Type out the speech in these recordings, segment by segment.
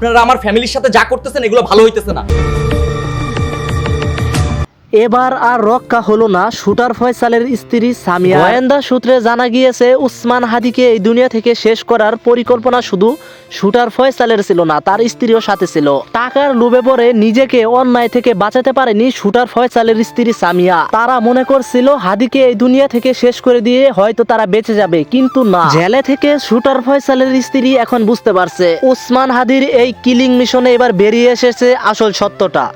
আপনারা আমার ফ্যামিলির সাথে যা করতেছেন এগুলো ভালো হইতেছে না। এবার আর রক্ষা হলো না শুটার ফয়সালের স্ত্রী সামিয়া। গোয়েন্দা সূত্রে জানা গিয়েছে উসমান হাদিকে এই দুনিয়া থেকে শেষ করার পরিকল্পনা শুধু শুটার ফয়সালের ছিল না, তার স্ত্রীও সাথে ছিল। টাকার লোভে পড়ে নিজেকে অন্যায় থেকে বাঁচাতে পারেনি শুটার ফয়সালের স্ত্রী সামিয়া। তারা মনে করছিল হাদিকে এই দুনিয়া থেকে শেষ করে দিয়ে হয়তো তারা বেঁচে যাবে, কিন্তু না। জেলে থেকে শুটার ফয়সালের স্ত্রী এখন বুঝতে পারছে উসমান হাদির এই কিলিং মিশনে এবার বেরিয়ে এসেছে আসল সত্যটা।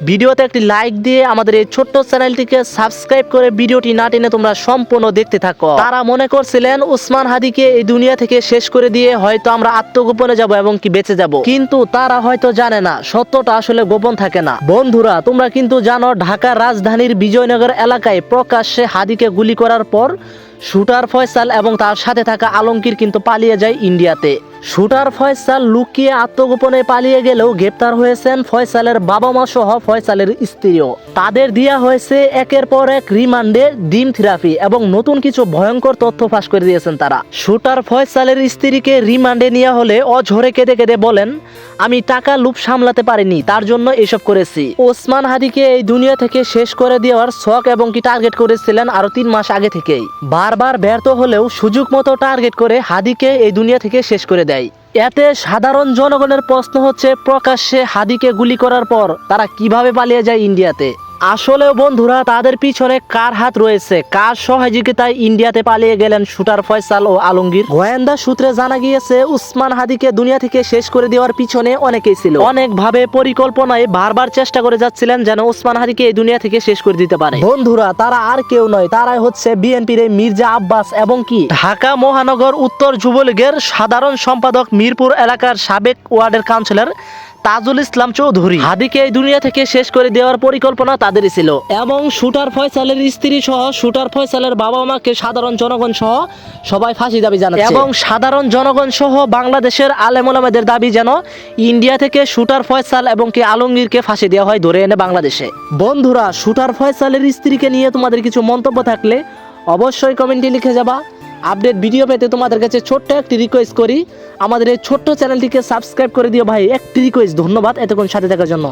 ভিডিওতে একটি লাইক দিয়ে আমাদের এই ছোট্ট চ্যানেলটিকে সাবস্ক্রাইব করে ভিডিওটি না টেনে তোমরা সম্পূর্ণ দেখতে থাকো। তারা মনে করছিলেন উসমান হাদিকে এই দুনিয়া থেকে শেষ করে দিয়ে হয়তো আমরা আত্মগোপনে যাব এবং কি বেঁচে যাব, কিন্তু তারা হয়তো জানে না সত্যটা আসলে গোপন থাকে না। বন্ধুরা, তোমরা কিন্তু জানো ঢাকার রাজধানীর বিজয়নগর এলাকায় প্রকাশ্যে হাদিকে গুলি করার পর শুটার ফয়সাল এবং তার সাথে থাকা আলমগীর কিন্তু পালিয়ে যায় ইন্ডিয়াতে। শুটার ফয়সাল লুকিয়ে আত্মগোপনে পালিয়ে গেলেও গ্রেপ্তার হয়েছেন ফয়সালের বাবা মা সহ ফয়সালের স্ত্রীও। তাদের দেয়া হয়েছে একের পর এক রিমান্ডে, ডিম থেরাপি এবং নতুন কিছু ভয়ঙ্কর তথ্য ফাঁস করে দিয়েছেন তারা। শুটার ফয়সালের স্ত্রীকে রিমান্ডে নেওয়া হলে অঝরে কেঁদে কেঁদে বলেন, আমি টাকা লোভ সামলাতে পারিনি, তার জন্য এসব করেছি। ওসমান হাদিকে এই দুনিয়া থেকে শেষ করে দেওয়ার শখ এবং কি টার্গেট করেছিলেন আরো 3 মাস আগে থেকেই। বারবার ব্যর্থ হলেও সুযোগ মতো টার্গেট করে হাদিকে এই দুনিয়া থেকে শেষ করে দেয়। এতে সাধারণ জনগণের প্রশ্ন হচ্ছে, প্রকাশ্যে হাদিকে গুলি করার পর তারা কিভাবে পালিয়ে যায় ইন্ডিয়াতে? আসলেও বন্ধুরা, তাদের পিছনে কার হাত রয়েছে, কার সহযোগিতায় ইন্ডিয়াতে পালিয়ে গেলেন শুটার ফয়সাল ও আলমগীর? গোয়েন্দা সূত্রে জানা গিয়েছে উসমান হাদিকে দুনিয়া থেকে শেষ করে দেওয়ার পিছনে অনেকেই ছিল। অনেকভাবে পরিকল্পনায় বারবার চেষ্টা করে যাচ্ছিলেন যেন উসমান হাদিকে এই দুনিয়া থেকে শেষ করে দিতে পারে। বন্ধুরা, তারা আর কেউ নয়, তারাই হচ্ছে বিএনপির মির্জা আব্বাস এবং কি ঢাকা মহানগর উত্তর যুবলীগের সাধারণ সম্পাদক মিরপুর এলাকার সাবেক ওয়ার্ডের কাউন্সিলর তাজুল ইসলাম চৌধুরী। হাদিকে এই দুনিয়া থেকে শেষ করে দেওয়ার পরিকল্পনা তাদেরই ছিল এবং শুটার ফয়সালের স্ত্রী সহ শুটার ফয়সালের বাবা মাকে সাধারণ জনগণ সহ সবাই ফাঁসি দাবি জানাচ্ছে এবং সাধারণ জনগণ সহ বাংলাদেশের আলেম ওলামাদের দাবি যেন ইন্ডিয়া থেকে শুটার ফয়সাল এবং কি আলমগীরকে ফাঁসি দেওয়া হয় ধরে এনে বাংলাদেশে। বন্ধুরা, শুটার ফয়সালের স্ত্রীকে নিয়ে তোমাদের কিছু মন্তব্য থাকলে অবশ্যই কমেন্টে লিখে যাবা। আপডেট ভিডিও পেতে তোমাদের কাছে ছোট্ট একটি রিকোয়েস্ট করি, আমাদের এই ছোট্ট চ্যানেলটিকে সাবস্ক্রাইব করে দিও ভাই, একটি রিকোয়েস্ট। ধন্যবাদ এতক্ষণ সাথে থাকার জন্য।